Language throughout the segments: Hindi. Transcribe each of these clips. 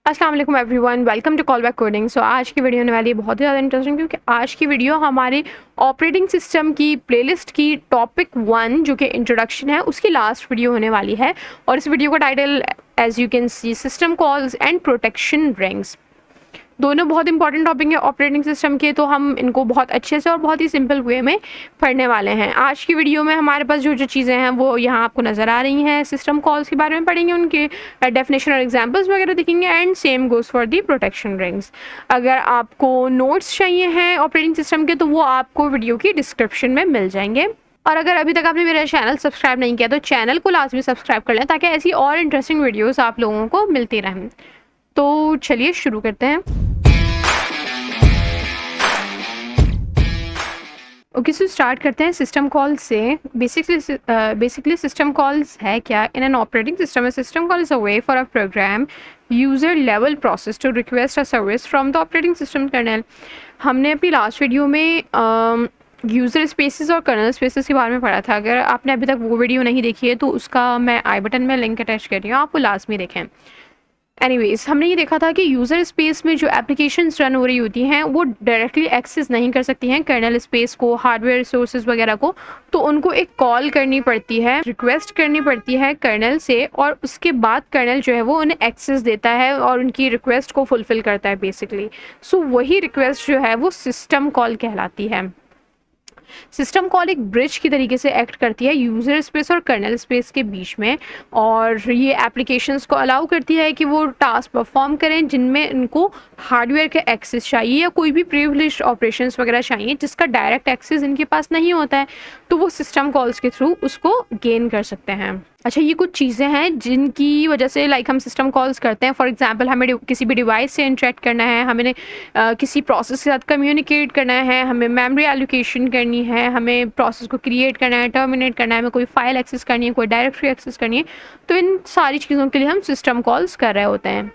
अस्सलाम वालेकुम everyone, welcome to call back coding. So आज की वीडियो होने वाली है बहुत ही ज़्यादा इंटरेस्टिंग, क्योंकि आज की वीडियो हमारे ऑपरेटिंग सिस्टम की प्लेलिस्ट की टॉपिक 1 जो कि इंट्रोडक्शन है उसकी लास्ट वीडियो होने वाली है। और इस वीडियो का title as you can see system calls and protection rings. दोनों बहुत इंपॉर्टेंट टॉपिक है ऑपरेटिंग सिस्टम के, तो हम इनको बहुत अच्छे से और बहुत ही सिंपल वे में पढ़ने वाले हैं। आज की वीडियो में हमारे पास जो जो चीज़ें हैं वो यहाँ आपको नज़र आ रही हैं। सिस्टम कॉल्स के बारे में पढ़ेंगे, उनके डेफिनेशन और एग्जांपल्स वगैरह दिखेंगे, and same goes for the protection rings. अगर आपको नोट्स चाहिए हैं ऑपरेटिंग सिस्टम के, तो वो आपको वीडियो की डिस्क्रिप्शन में मिल जाएंगे। और अगर अभी तक आपने मेरा चैनल सब्सक्राइब नहीं किया तो चैनल को लाजमी सब्सक्राइब कर लें, ताकि ऐसी और इंटरेस्टिंग वीडियोस आप लोगों को मिलती रहें। तो चलिए शुरू करते हैं। ओके, सो स्टार्ट करते हैं सिस्टम कॉल से। बेसिकली सिस्टम कॉल्स है क्या? In an operating system system call is a way for a program user level process to request a service from the operating system kernel. हमने अपनी लास्ट वीडियो में यूज़र स्पेसेस और कर्नल स्पेसेस के बारे में पढ़ा था। अगर आपने अभी तक वो वीडियो नहीं देखी है तो उसका मैं आई बटन में लिंक अटैच कर रही हूँ, आप वो लाजमी देखें। एनीवेज, हमने ये देखा था कि यूज़र स्पेस में जो एप्लीकेशंस रन हो रही होती हैं वो डायरेक्टली एक्सेस नहीं कर सकती हैं कर्नल स्पेस को, हार्डवेयर रिसोर्सेज वगैरह को। तो उनको एक कॉल करनी पड़ती है, रिक्वेस्ट करनी पड़ती है कर्नल से, और उसके बाद कर्नल जो है वो उन्हें एक्सेस देता है और उनकी रिक्वेस्ट को फुलफ़िल करता है बेसिकली। सो वही रिक्वेस्ट जो है वो सिस्टम कॉल कहलाती है। सिस्टम कॉल एक ब्रिज की तरीके से एक्ट करती है यूज़र स्पेस और कर्नल स्पेस के बीच में, और ये एप्लीकेशंस को अलाउ करती है कि वो टास्क परफॉर्म करें जिनमें इनको हार्डवेयर के एक्सेस चाहिए या कोई भी प्रिविलेज्ड ऑपरेशंस वगैरह चाहिए जिसका डायरेक्ट एक्सेस इनके पास नहीं होता है, तो वो सिस्टम कॉल्स के थ्रू उसको गेन कर सकते हैं। अच्छा, ये कुछ चीज़ें हैं जिनकी वजह से हम सिस्टम कॉल्स करते हैं। फॉर एग्जांपल, हमें किसी भी डिवाइस से इंटरेक्ट करना है, हमें किसी प्रोसेस के साथ कम्युनिकेट करना है, हमें मेमोरी एलोकेशन करनी है, हमें प्रोसेस को क्रिएट करना है, टर्मिनेट करना है, हमें कोई फाइल एक्सेस करनी है, कोई डायरेक्टरी एक्सेस करनी है, तो इन सारी चीज़ों के लिए हम सिस्टम कॉल्स कर रहे होते हैं।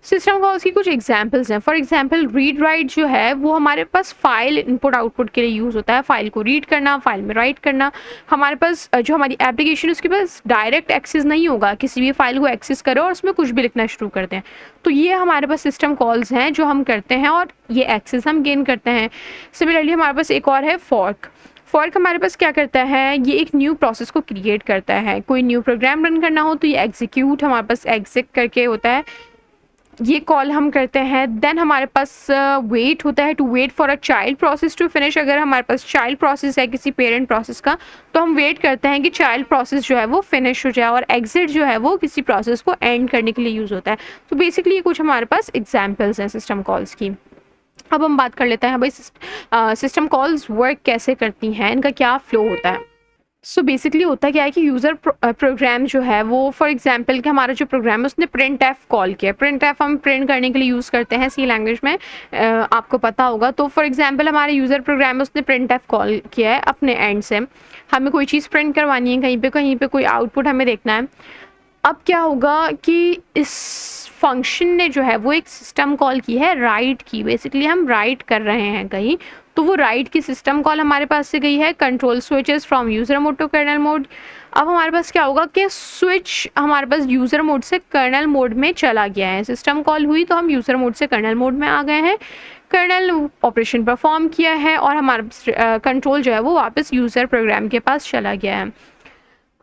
सिस्टम कॉल्स की कुछ एग्जांपल्स हैं। फॉर एग्जांपल, रीड राइट जो है वो हमारे पास फाइल इनपुट आउटपुट के लिए यूज़ होता है। फाइल को रीड करना, फाइल में राइट करना। हमारे पास जो हमारी एप्लीकेशन उसके पास डायरेक्ट एक्सेस नहीं होगा, किसी भी फाइल को एक्सेस करो और उसमें कुछ भी लिखना शुरू करते हैं, तो ये हमारे पास सिस्टम कॉल्स हैं जो हम करते हैं और ये एक्सेस हम गेन करते हैं। सिमिलरली हमारे पास एक और है फॉर्क। फॉर्क हमारे पास क्या करता है, ये एक न्यू प्रोसेस को क्रिएट करता है। कोई न्यू प्रोग्राम रन करना हो तो ये एग्जीक्यूट हमारे पास एग्जिट करके होता है, ये कॉल हम करते हैं। देन हमारे पास वेट होता है, to wait for a child process to finish. अगर हमारे पास चाइल्ड प्रोसेस है किसी पेरेंट प्रोसेस का, तो हम वेट करते हैं कि चाइल्ड प्रोसेस जो है वो फिनिश हो जाए। और एग्जिट जो है वो किसी प्रोसेस को एंड करने के लिए यूज़ होता है। तो बेसिकली ये कुछ हमारे पास एग्जाम्पल्स हैं सिस्टम कॉल्स की। अब हम बात कर लेते हैं भाई सिस्टम कॉल्स वर्क कैसे करती हैं, इनका क्या फ्लो होता है। सो बेसिकली होता क्या है कि यूज़र प्रोग्राम जो है वो, फॉर एग्जांपल कि हमारा जो प्रोग्राम है उसने प्रिंट एफ कॉल किया। प्रिंट एफ हम प्रिंट करने के लिए यूज़ करते हैं सी लैंग्वेज में, आपको पता होगा। तो फॉर एग्जांपल हमारे यूज़र प्रोग्राम है उसने प्रिंट एफ कॉल किया है अपने एंड से, हमें कोई चीज़ प्रिंट करवानी है, कहीं पे कोई आउटपुट हमें देखना है। अब क्या होगा कि इस फंक्शन ने जो है वो एक सिस्टम कॉल की है, राइट की। बेसिकली हम राइट कर रहे हैं कहीं, तो वो राइट की सिस्टम कॉल हमारे पास से गई है। Control switches from user mode to kernel mode. अब हमारे पास क्या होगा कि स्विच हमारे पास यूज़र मोड से कर्नल मोड में चला गया है। सिस्टम कॉल हुई तो हम यूज़र मोड से कर्नल मोड में आ गए हैं, कर्नल ऑपरेशन परफॉर्म किया है और हमारा कंट्रोल जो है वो वापस यूज़र प्रोग्राम के पास चला गया है।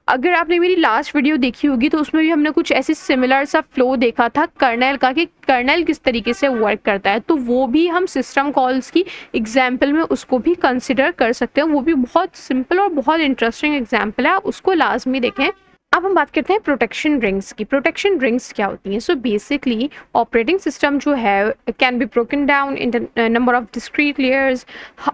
अगर आपने मेरी लास्ट वीडियो देखी होगी तो उसमें भी हमने कुछ ऐसी सिमिलर सा फ्लो देखा था कर्नल का, कि कर्नल किस तरीके से वर्क करता है। तो वो भी हम सिस्टम कॉल्स की एग्जाम्पल में उसको भी कंसिडर कर सकते हैं। वो भी बहुत सिंपल और बहुत इंटरेस्टिंग एग्जाम्पल है, आप उसको लाजमी देखें। अब हम बात करते हैं प्रोटेक्शन रिंग्स की। प्रोटेक्शन रिंग्स क्या होती हैं? सो बेसिकली ऑपरेटिंग सिस्टम जो है can be broken down in number of discrete layers,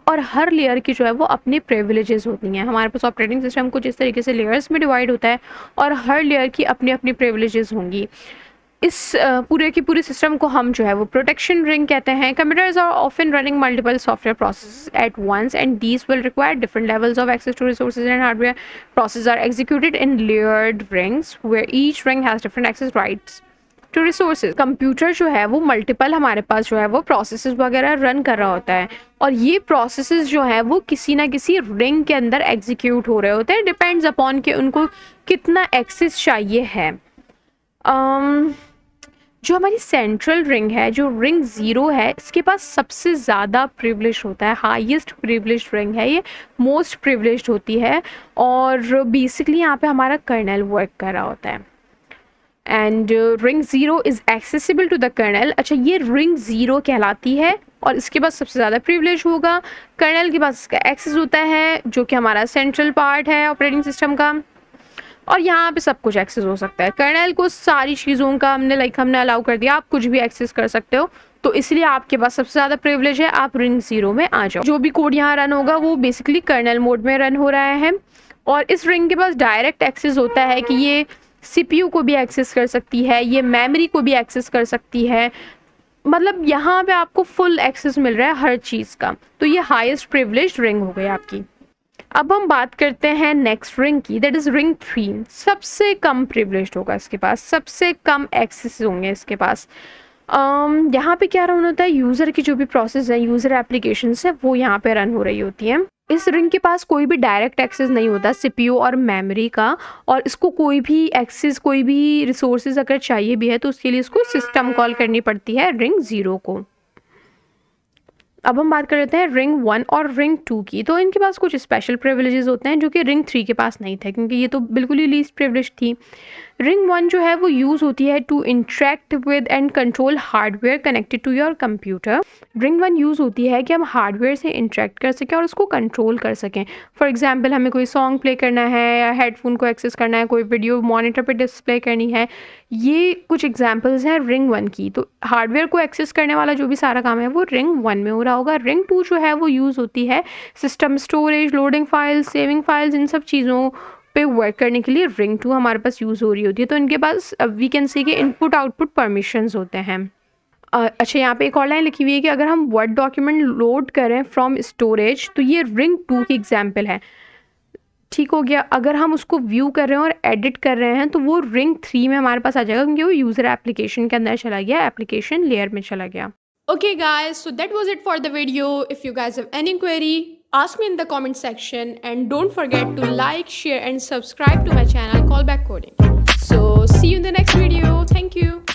और हर लेयर की जो है वो अपनी प्रिविलेजेस होती हैं। हमारे पास ऑपरेटिंग सिस्टम कुछ इस तरीके से लेयर्स में डिवाइड होता है और हर लेयर की अपनी अपनी प्रिविलेजेस होंगी। इस पूरे की पूरी सिस्टम को हम जो है वो प्रोटेक्शन रिंग कहते हैं। Computers are often running multiple software process at once and these will require different levels of access to resources and hardware. Process are executed in layered rings where each ring has different access rights to resources. Computer जो है वो मल्टीपल हमारे पास जो है वो प्रोसेसेस वगैरह रन कर रहा होता है, और ये प्रोसेसेस जो है वो किसी ना किसी रिंग के अंदर एग्जीक्यूट हो रहे होते हैं। डिपेंड्स अपॉन कि उनको कितना एक्सेस चाहिए है। जो हमारी सेंट्रल रिंग है, जो रिंग 0 है, इसके पास सबसे ज़्यादा प्रिविलेज होता है, हाईएस्ट प्रिविलेज रिंग है, ये मोस्ट प्रिविलेज्ड होती है और बेसिकली यहाँ पे हमारा कर्नल वर्क कर रहा होता है। And ring 0 is accessible to the kernel. अच्छा, ये रिंग 0 कहलाती है और इसके पास सबसे ज़्यादा प्रिविलेज होगा। कर्नल के पास इसका एक्सेस होता है जो कि हमारा सेंट्रल पार्ट है ऑपरेटिंग सिस्टम का, और यहाँ पे सब कुछ एक्सेस हो सकता है। कर्नल को सारी चीज़ों का हमने अलाउ कर दिया, आप कुछ भी एक्सेस कर सकते हो, तो इसलिए आपके पास सबसे ज़्यादा प्रिविलेज है, आप रिंग 0 में आ जाओ। जो भी कोड यहाँ रन होगा वो बेसिकली कर्नल मोड में रन हो रहा है और इस रिंग के पास डायरेक्ट एक्सेस होता है कि ये CPU को भी एक्सेस कर सकती है, ये मेमोरी को भी एक्सेस कर सकती है, मतलब यहाँ पे आपको फुल एक्सेस मिल रहा है हर चीज़ का। तो ये हाईएस्ट प्रिविलेज्ड रिंग हो गई आपकी। अब हम बात करते हैं नेक्स्ट रिंग की, दैट इज़ रिंग 3। सबसे कम प्रिविलेज्ड होगा इसके पास, सबसे कम एक्सेस होंगे इसके पास। यहाँ पे क्या रन होता है, यूज़र की जो भी प्रोसेस है, यूज़र एप्लीकेशंस है, वो यहाँ पे रन हो रही होती हैं। इस रिंग के पास कोई भी डायरेक्ट एक्सेस नहीं होता CPU और मेमोरी का, और इसको कोई भी एक्सेस, कोई भी रिसोर्सेज अगर चाहिए भी है तो उसके लिए इसको सिस्टम कॉल करनी पड़ती है रिंग 0 को। अब हम बात कर लेते हैं रिंग 1 और रिंग 2 की। तो इनके पास कुछ स्पेशल प्रिविलेजेस होते हैं जो कि रिंग 3 के पास नहीं थे, क्योंकि ये तो बिल्कुल ही लीस्ट प्रिविलेज थी। रिंग 1 जो है वो यूज़ होती है to interact with and control hardware connected to your computer. Ring 1 use होती है कि हम हार्डवेयर से इंटरेक्ट कर सकें और उसको कंट्रोल कर सकें। फॉर एग्जांपल, हमें कोई सॉन्ग प्ले करना है या हेडफोन को एक्सेस करना है, कोई वीडियो मॉनिटर पे डिस्प्ले करनी है, ये कुछ एग्जांपल्स हैं रिंग 1 की। तो हार्डवेयर को एक्सेस करने वाला जो भी सारा काम है वो रिंग 1 में हो रहा होगा। रिंग 2 जो है वो यूज़ होती है system storage, loading files, saving files, इन सब चीज़ों पे वर्क करने के लिए रिंग 2 हमारे पास यूज़ हो रही होती है। तो इनके पास वी कैन सी के इनपुट आउटपुट परमिशंस होते हैं। अच्छा, यहाँ पे एक और लाइन लिखी हुई है कि अगर हम वर्ड डॉक्यूमेंट लोड करें फ्रॉम स्टोरेज, तो ये रिंग 2 की एग्जाम्पल है। ठीक हो गया। अगर हम उसको व्यू कर रहे हैं और एडिट कर रहे हैं तो वो रिंग 3 में हमारे पास आ जाएगा, क्योंकि वो यूज़र एप्लीकेशन के अंदर चला गया, एप्लीकेशन लेयर में चला गया। Okay guys, so that was it for the video. If you guys have any query, ask me in the comment section, and don't forget to like, share and subscribe to my channel Callback Coding. So see you in the next video. Thank you.